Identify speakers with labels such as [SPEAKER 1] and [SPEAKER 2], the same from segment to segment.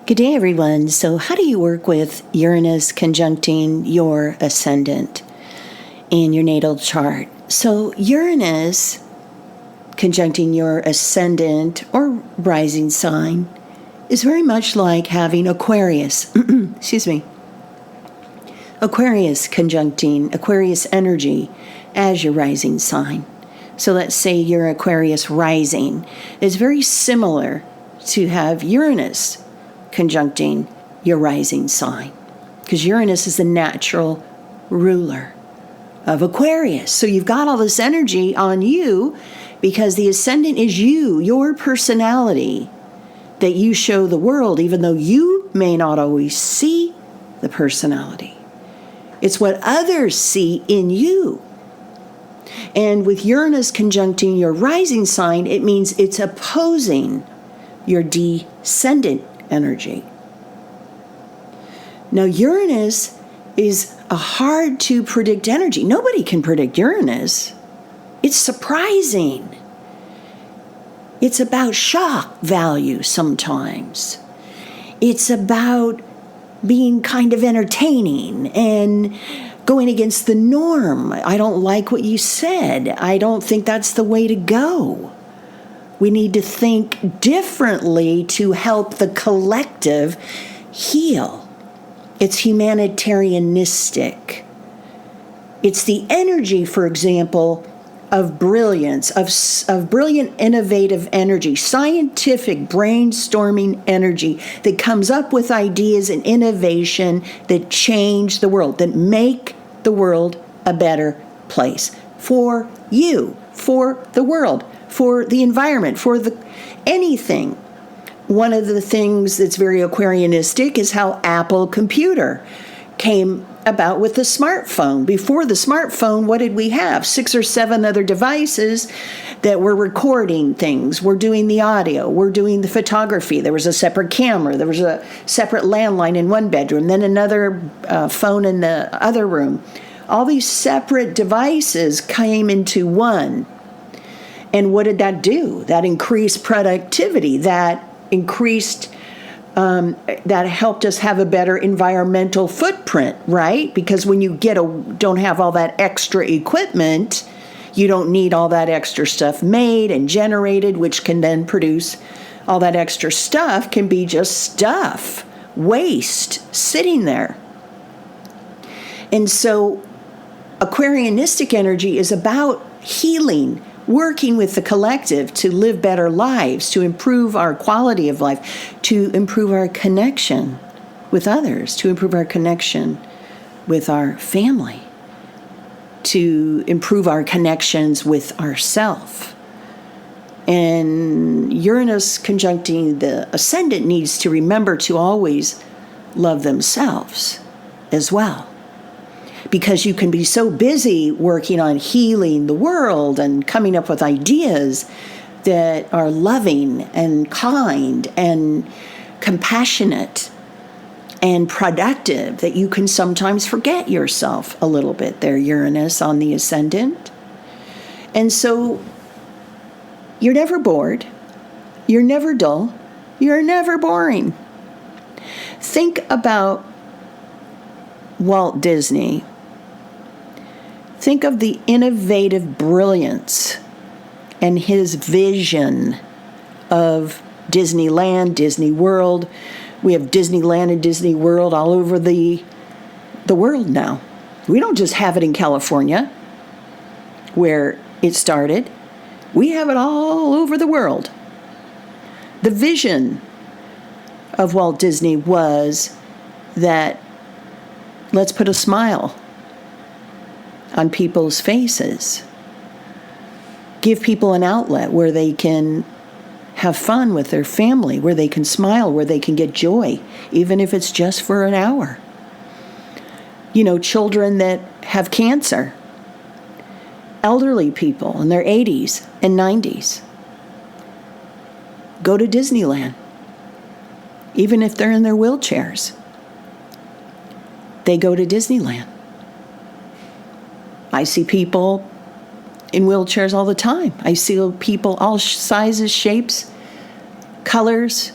[SPEAKER 1] Good day, everyone. So how do you work with Uranus conjuncting your ascendant in your natal chart? So Uranus conjuncting your ascendant or rising sign is very much like having Aquarius, Aquarius conjuncting Aquarius energy as your rising sign. So let's say you're Aquarius rising. It's very similar to have Uranus conjuncting your rising sign, because Uranus is the natural ruler of Aquarius. So you've got all this energy on you because the ascendant is you, your personality that you show the world, even though you may not always see the personality. It's what others see in you. And with Uranus conjuncting your rising sign, it means it's opposing your descendant energy. Now, Uranus is a hard to predict energy. Nobody can predict Uranus. It's surprising. It's about shock value sometimes. It's about being kind of entertaining and going against the norm. I don't like what you said. I don't think that's the way to go. We need to think differently to help the collective heal. It's humanitarianistic. It's the energy, for example, of brilliance, of brilliant, innovative energy, scientific brainstorming energy that comes up with ideas and innovation that change the world, that make the world a better place for you, for the world, for the environment, for anything. One of the things that's very Aquarianistic is how Apple computer came about with the smartphone. Before the smartphone, what did we have? 6 or 7 other devices that were recording things. We're doing the audio. We're doing the photography. There was a separate camera. There was a separate landline in one bedroom, then another phone in the other room. All these separate devices came into one. And what did that do? That increased productivity. That helped us have a better environmental footprint, right? Because when you don't have all that extra equipment, you don't need all that extra stuff made and generated, which can then produce all that extra stuff can be just stuff, waste, sitting there. And so Aquarianistic energy is about healing, working with the collective to live better lives, to improve our quality of life, to improve our connection with others, to improve our connection with our family, to improve our connections with ourself. And Uranus conjuncting the ascendant needs to remember to always love themselves as well. Because you can be so busy working on healing the world and coming up with ideas that are loving and kind and compassionate and productive that you can sometimes forget yourself a little bit there, Uranus on the ascendant. And so you're never bored. You're never dull. You're never boring. Think about Walt Disney. Think of the innovative brilliance and his vision of Disneyland, Disney World. We have Disneyland and Disney World all over the world now. We don't just have it in California, where it started. We have it all over the world. The vision of Walt Disney was that let's put a smile on people's faces. Give people an outlet where they can have fun with their family, where they can smile, where they can get joy, even if it's just for an hour. You know, children that have cancer, elderly people in their 80s and 90s. Go to Disneyland, even if they're in their wheelchairs. They go to Disneyland. I see people in wheelchairs all the time. I see people all sizes, shapes, colors,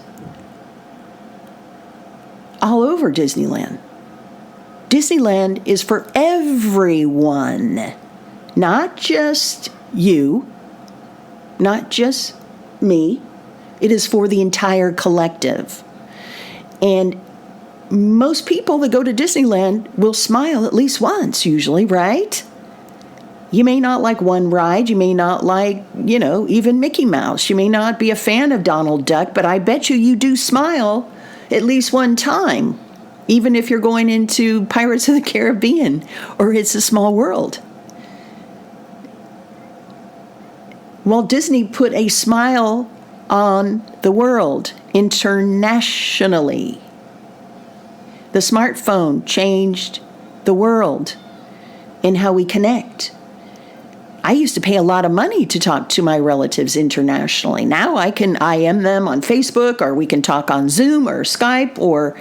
[SPEAKER 1] over Disneyland. Disneyland is for everyone, not just you, not just me. It is for the entire collective. And most people that go to Disneyland will smile at least once, usually, right? You may not like one ride. You may not like, even Mickey Mouse. You may not be a fan of Donald Duck, but I bet you do smile at least one time, even if you're going into Pirates of the Caribbean or It's a Small World. Walt Disney put a smile on the world internationally. The smartphone changed the world in how we connect. I used to pay a lot of money to talk to my relatives internationally. Now I can IM them on Facebook, or we can talk on Zoom or Skype or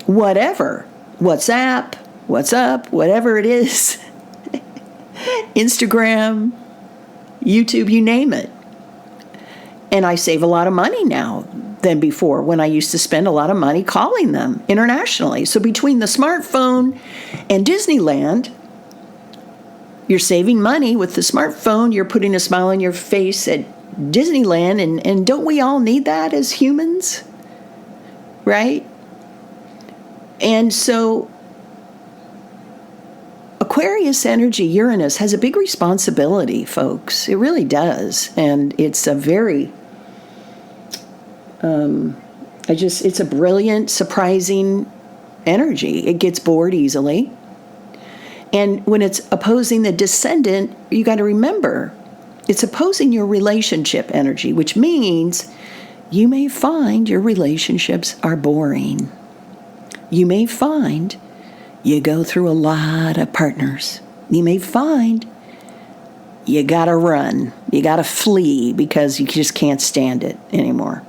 [SPEAKER 1] whatever. WhatsApp, WhatsApp, whatever it is. Instagram, YouTube, you name it. And I save a lot of money now than before, when I used to spend a lot of money calling them internationally. So between the smartphone and Disneyland, you're saving money with the smartphone. You're putting a smile on your face at Disneyland. And don't we all need that as humans? Right? And so Aquarius energy, Uranus, has a big responsibility, folks. It really does. And it's a very, it's a brilliant, surprising energy. It gets bored easily. And when it's opposing the descendant, you got to remember, it's opposing your relationship energy, which means you may find your relationships are boring. You may find you go through a lot of partners. You may find you got to run. You got to flee because you just can't stand it anymore.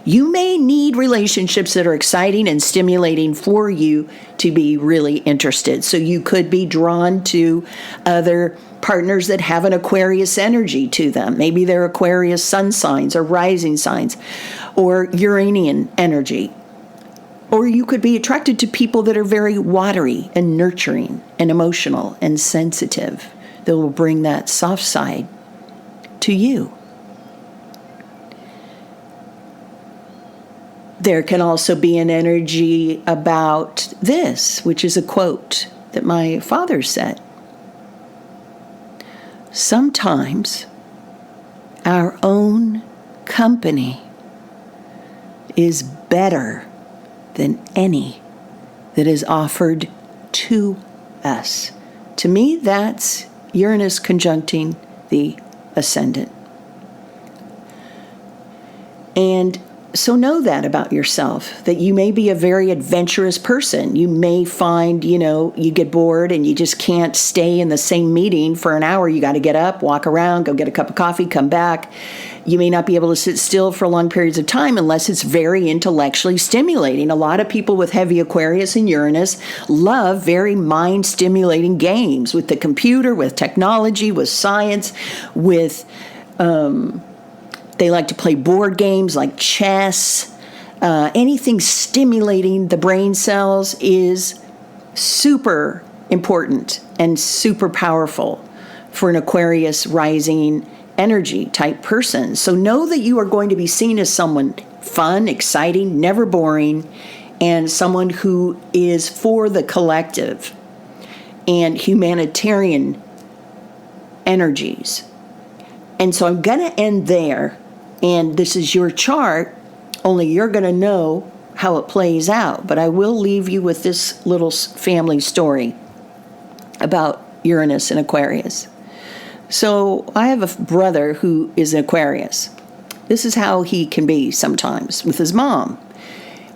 [SPEAKER 1] You may need relationships that are exciting and stimulating for you to be really interested. So you could be drawn to other partners that have an Aquarius energy to them. Maybe they're Aquarius sun signs or rising signs or Uranian energy. Or you could be attracted to people that are very watery and nurturing and emotional and sensitive. That will bring that soft side to you. There can also be an energy about this, which is a quote that my father said. Sometimes our own company is better than any that is offered to us. To me, that's Uranus conjuncting the Ascendant. And so know that about yourself, that you may be a very adventurous person. You may find, you get bored and you just can't stay in the same meeting for an hour. You got to get up, walk around, go get a cup of coffee, come back. You may not be able to sit still for long periods of time unless it's very intellectually stimulating. A lot of people with heavy Aquarius and Uranus love very mind-stimulating games with the computer, with technology, with science, with they like to play board games like chess. Anything stimulating the brain cells is super important and super powerful for an Aquarius rising energy type person. So know that you are going to be seen as someone fun, exciting, never boring, and someone who is for the collective and humanitarian energies. And so I'm going to end there. And this is your chart, only you're going to know how it plays out. But I will leave you with this little family story about Uranus and Aquarius. So I have a brother who is an Aquarius. This is how he can be sometimes with his mom.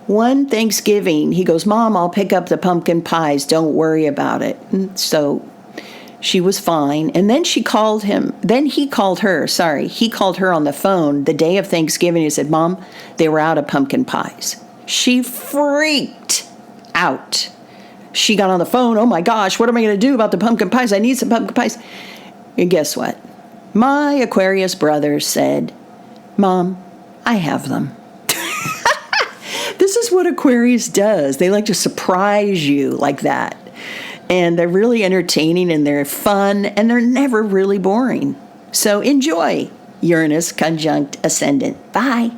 [SPEAKER 1] One Thanksgiving, he goes, "Mom, I'll pick up the pumpkin pies. Don't worry about it." And so she was fine. And then he called her on the phone the day of Thanksgiving. He said, "Mom, they were out of pumpkin pies." She freaked out. She got on the phone. "Oh my gosh, what am I going to do about the pumpkin pies? I need some pumpkin pies." And guess what? My Aquarius brother said, "Mom, I have them." The this is what Aquarius does. They like to surprise you like that. And they're really entertaining and they're fun and they're never really boring. So enjoy Uranus conjunct Ascendant. Bye.